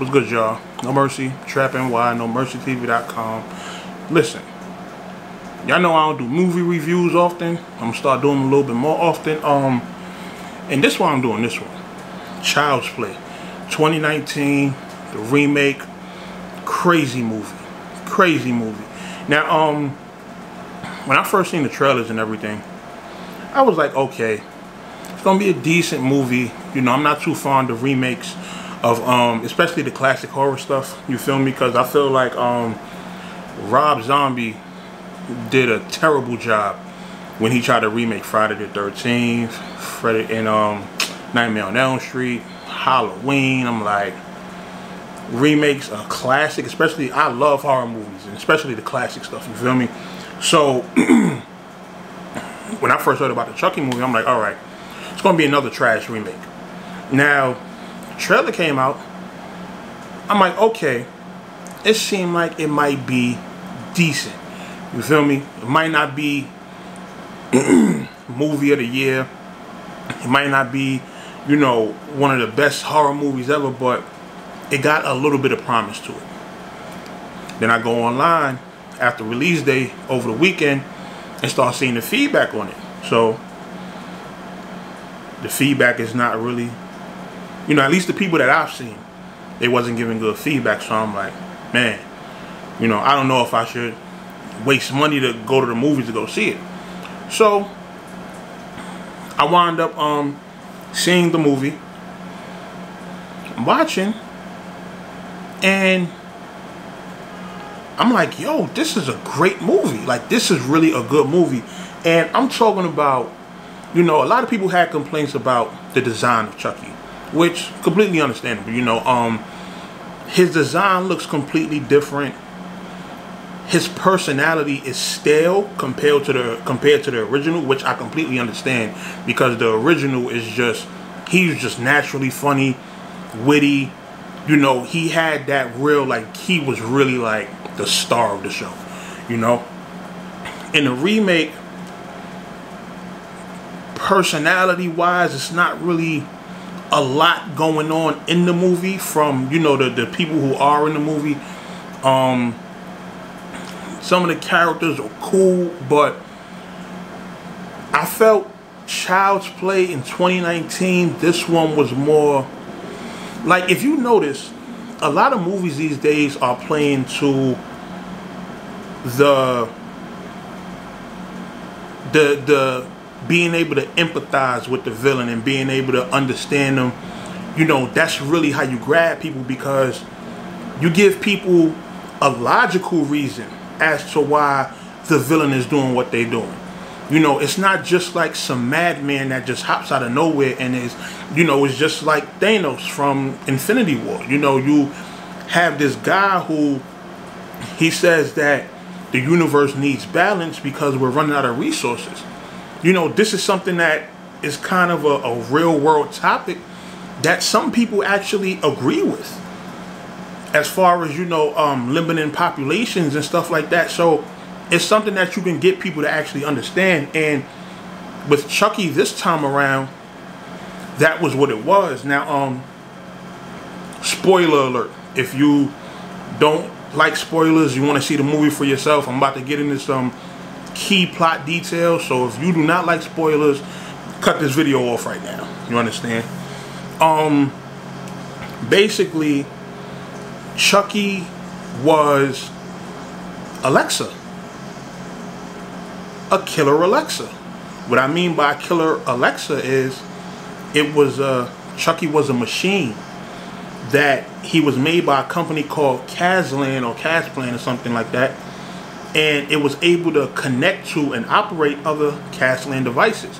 What's good, y'all? No Mercy, Trap NY, NoMercyTV.com. Listen, y'all know I don't do movie reviews often. I'm gonna start doing them a little bit more often. And this one I'm doing this one. Child's Play, 2019, the remake. Crazy movie. Crazy movie. Now, when I first seen the trailers and everything, I was like, okay, it's gonna be a decent movie. You know, I'm not too fond of remakes of especially the classic horror stuff. You feel me? Because I feel like Rob Zombie did a terrible job when he tried to remake Friday the 13th, Freddy and Nightmare on Elm Street, Halloween. I'm like, remakes are classic. Especially, I love horror movies, and especially the classic stuff. You feel me? So when I first heard about the Chucky movie, I'm like, all right, it's gonna be another trash remake. Now, the trailer came out. I'm like, okay, it seemed like it might be decent. You feel me? It might not be movie of the year. It might not be, you know, one of the best horror movies ever, but it got a little bit of promise to it. Then I go online after release day over the weekend and start seeing the feedback on it. So the feedback is not really, you know, at least the people that I've seen, they wasn't giving good feedback. So I'm like, man, you know, I don't know if I should waste money to go to the movies to go see it. So I wound up seeing the movie, watching, and I'm like, yo, this is a great movie. Like, this is really a good movie. And I'm talking about, you know, a lot of people had complaints about the design of Chucky, which completely understandable. You know, his design looks completely different. His personality is stale compared to the original, which I completely understand, because the original is just, he's just naturally funny, witty. You know, he had that real, like, he was really like the star of the show, you know. In the remake, personality wise, it's not really a lot going on in the movie from, you know, the people who are in the movie. Some of the characters are cool, but I felt Child's Play in 2019, this one was more like, if you notice, a lot of movies these days are playing to the being able to empathize with the villain and being able to understand them. You know, that's really how you grab people, because you give people a logical reason as to why the villain is doing what they're doing. You know, it's not just like some madman that just hops out of nowhere and is, you know, it's just like Thanos from Infinity War. You know, you have this guy who, he says that the universe needs balance because we're running out of resources. You know, this is something that is kind of a real world topic that some people actually agree with, as far as, you know, limiting populations and stuff like that. So it's something that you can get people to actually understand. And with Chucky this time around, that was what it was. Now, spoiler alert. If you don't like spoilers, you want to see the movie for yourself, I'm about to get into some key plot details. So if you do not like spoilers, cut this video off right now. You understand? Basically, Chucky was Alexa. A killer Alexa. What I mean by killer Alexa is, it was Chucky was a machine that he was made by a company called Kazlan or Kazplan or something like that, and it was able to connect to and operate other Kazlan devices.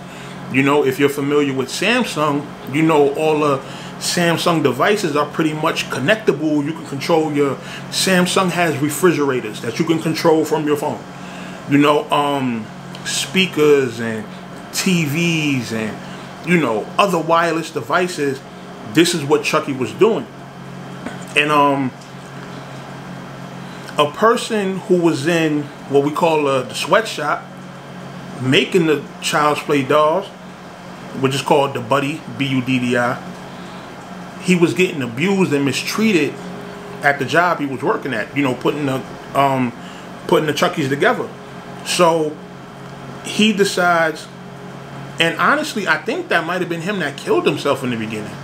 You know, if you're familiar with Samsung, you know all the Samsung devices are pretty much connectable. You can control your, Samsung has refrigerators that you can control from your phone. You know, speakers and TVs and, you know, other wireless devices. This is what Chucky was doing. And a person who was in what we call the sweatshop making the Child's Play dolls, which is called the Buddy, B-U-D-D-I, he was getting abused and mistreated at the job he was working at, you know, putting the Chuckies together. So he decides, and honestly, I think that might have been him that killed himself in the beginning,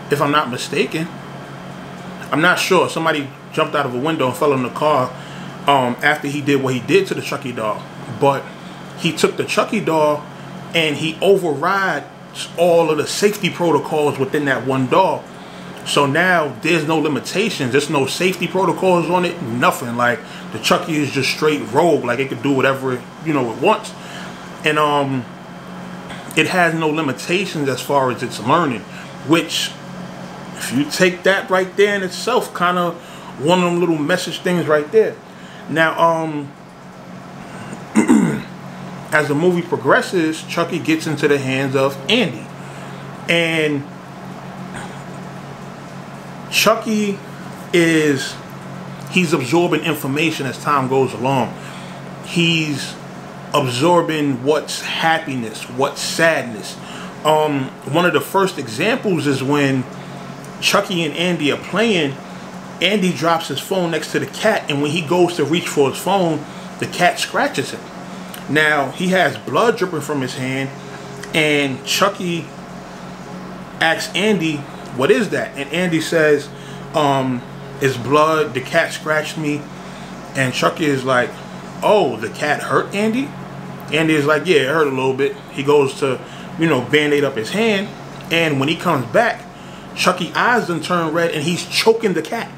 if I'm not mistaken. I'm not sure. Somebody jumped out of a window and fell in the car after he did what he did to the Chucky doll. But he took the Chucky doll and he overrides all of the safety protocols within that one doll. So now there's no limitations. There's no safety protocols on it. Nothing. Like the Chucky is just straight rogue. Like it could do whatever it wants. And it has no limitations as far as its learning. Which, if you take that right there in itself, kind of one of them little message things right there. Now, as the movie progresses, Chucky gets into the hands of Andy. And Chucky he's absorbing information as time goes along. He's absorbing what's happiness, what's sadness. One of the first examples is when Chucky and Andy are playing. Andy drops his phone next to the cat, and when he goes to reach for his phone, the cat scratches him. Now, he has blood dripping from his hand, and Chucky asks Andy, what is that? And Andy says, it's blood, the cat scratched me. And Chucky is like, oh, the cat hurt Andy? Andy is like, yeah, it hurt a little bit. He goes to, band-aid up his hand, and when he comes back, Chucky's eyes done turn red, and he's choking the cat.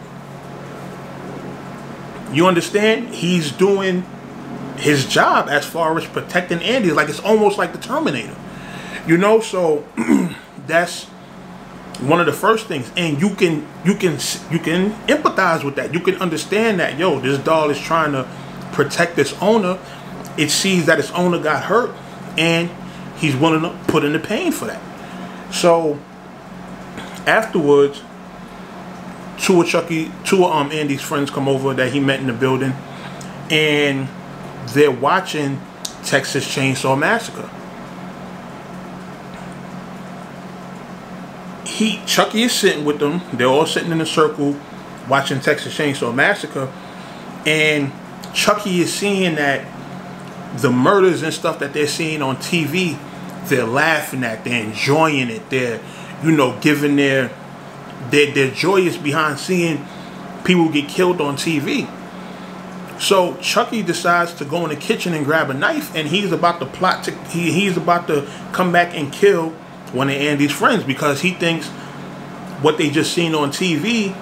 You understand? He's doing his job as far as protecting Andy. Like it's almost like the Terminator. So that's one of the first things. And you can empathize with that. You can understand that, yo, this doll is trying to protect its owner. It sees that its owner got hurt, and he's willing to put in the pain for that. So afterwards, two of Andy's friends come over that he met in the building, and they're watching Texas Chainsaw Massacre. Chucky is sitting with them. They're all sitting in a circle watching Texas Chainsaw Massacre, and Chucky is seeing that the murders and stuff that they're seeing on TV, they're laughing at, they're enjoying it, they're giving they're joyous behind seeing people get killed on TV. So Chucky decides to go in the kitchen and grab a knife, and he's about to plot to he's about to come back and kill one of Andy's friends, because he thinks what they just seen on TV,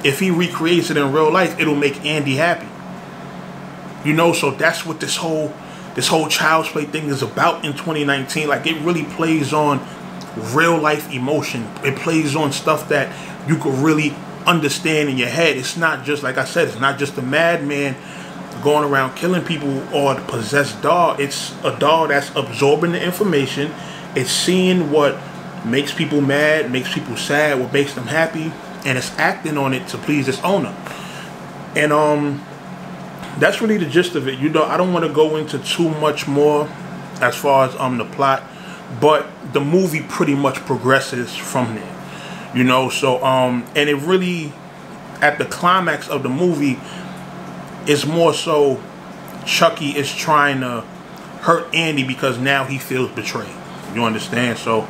if he recreates it in real life, it'll make Andy happy. So that's what this whole Child's Play thing is about in 2019. Like, it really plays on real life emotion. It plays on stuff that you could really understand in your head. It's not just, like I said, it's not just a madman going around killing people or the possessed doll. It's a doll that's absorbing the information. It's seeing what makes people mad, makes people sad, what makes them happy, and it's acting on it to please its owner. And that's really the gist of it. I don't want to go into too much more as far as the plot, but the movie pretty much progresses from there. So and it really, at the climax of the movie, is more so Chucky is trying to hurt Andy because now he feels betrayed. You understand? So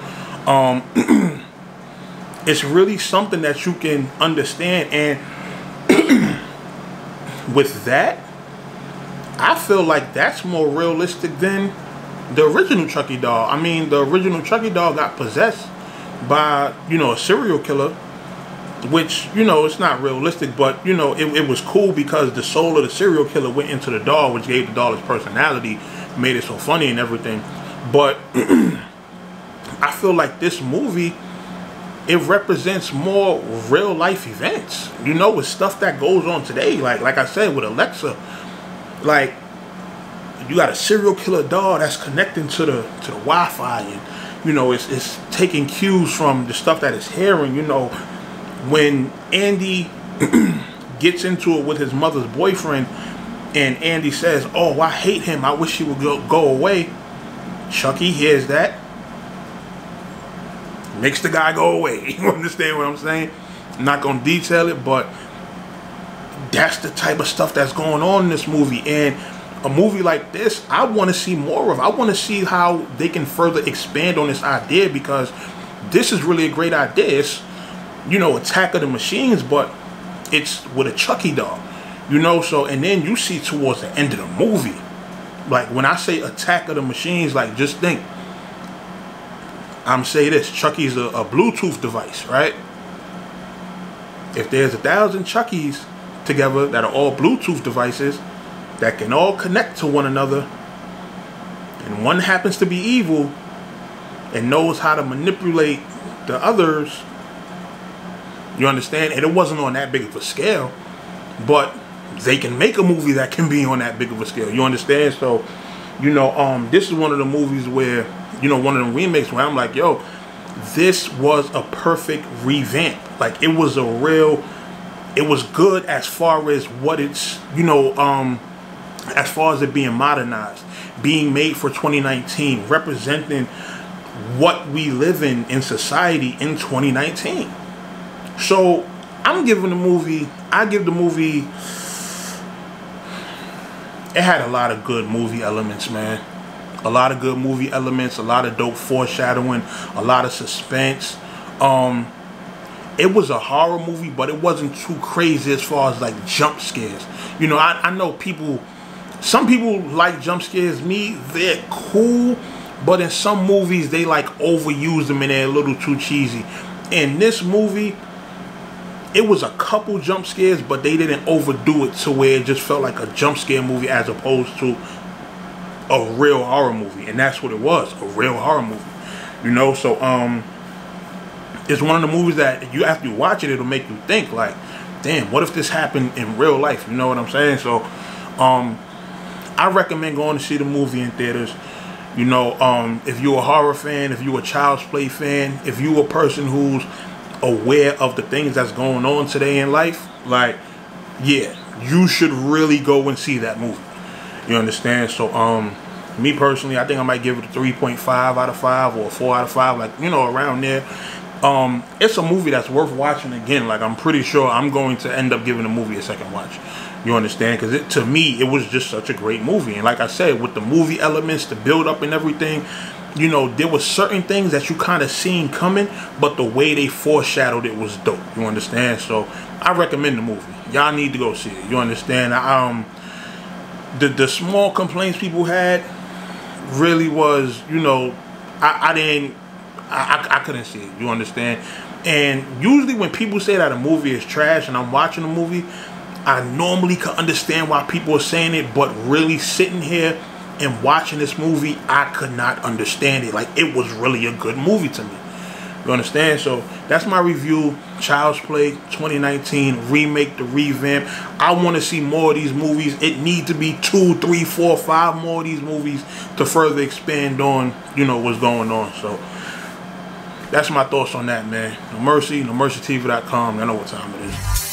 it's really something that you can understand, and with that, I feel like that's more realistic than the original Chucky doll. I mean, the original Chucky doll got possessed by, a serial killer, which, it's not realistic, but, it was cool because the soul of the serial killer went into the doll, which gave the doll its personality, made it so funny and everything. But I feel like this movie, it represents more real life events, with stuff that goes on today. Like I said, with Alexa, like, you got a serial killer doll that's connecting to the Wi-Fi, and it's taking cues from the stuff that it's hearing. When Andy gets into it with his mother's boyfriend, and Andy says, "Oh, I hate him. I wish he would go away." Chucky hears that, makes the guy go away. You understand what I'm saying? I'm not gonna detail it, but that's the type of stuff that's going on in this movie. And a movie like this, I want to see more of. I want to see how they can further expand on this idea, because this is really a great idea. It's, you know, Attack of the Machines, but it's with a Chucky doll, you know. So, and then you see towards the end of the movie, like when I say Attack of the Machines, like just think, I'm saying this, Chucky's a Bluetooth device, right? If there's 1,000 Chuckies together that are all Bluetooth devices that can all connect to one another, and one happens to be evil and knows how to manipulate the others, you understand? And it wasn't on that big of a scale, but they can make a movie that can be on that big of a scale, you understand? So, you know, this is one of the movies where, you know, one of the remakes where I'm like, yo, this was a perfect revamp. Like, it was it was good as far as what it's, you know, as far as it being modernized, being made for 2019, representing what we live in society in 2019. So I give the movie, it had a lot of good movie elements, man. A lot of good movie elements, a lot of dope foreshadowing, a lot of suspense. It was a horror movie, but it wasn't too crazy as far as like jump scares. You know, I know some people like jump scares. Me, they're cool, but in some movies they like overuse them and they're a little too cheesy. In this movie, it was a couple jump scares, but they didn't overdo it to where it just felt like a jump scare movie as opposed to a real horror movie. And that's what it was, a real horror movie, you know. So it's one of the movies that you, after you watch it, it'll make you think like, damn, what if this happened in real life? You know what I'm saying? So I recommend going to see the movie in theaters. You know, if you're a horror fan, if you're a Child's Play fan, if you're a person who's aware of the things that's going on today in life, like, yeah, you should really go and see that movie. You understand? So me personally, I think I might give it a 3.5 out of 5 or a 4 out of 5, like, you know, around there. It's a movie that's worth watching again. Like, I'm pretty sure I'm going to end up giving the movie a second watch. You understand? Because to me, it was just such a great movie. And like I said, with the movie elements, the build up and everything, you know, there were certain things that you kind of seen coming, but the way they foreshadowed it was dope. You understand? So I recommend the movie. Y'all need to go see it. You understand? The small complaints people had really was, you know, I couldn't see it. You understand? And usually when people say that a movie is trash and I'm watching a movie, I normally can understand why people are saying it, but really sitting here and watching this movie, I could not understand it. Like, it was really a good movie to me. You understand? So that's my review. Child's Play 2019 remake, the revamp. I want to see more of these movies. It need to be 2, 3, 4, 5 more of these movies to further expand on, you know, what's going on. So that's my thoughts on that, man. No Mercy, NoMercyTV.com. I know what time it is.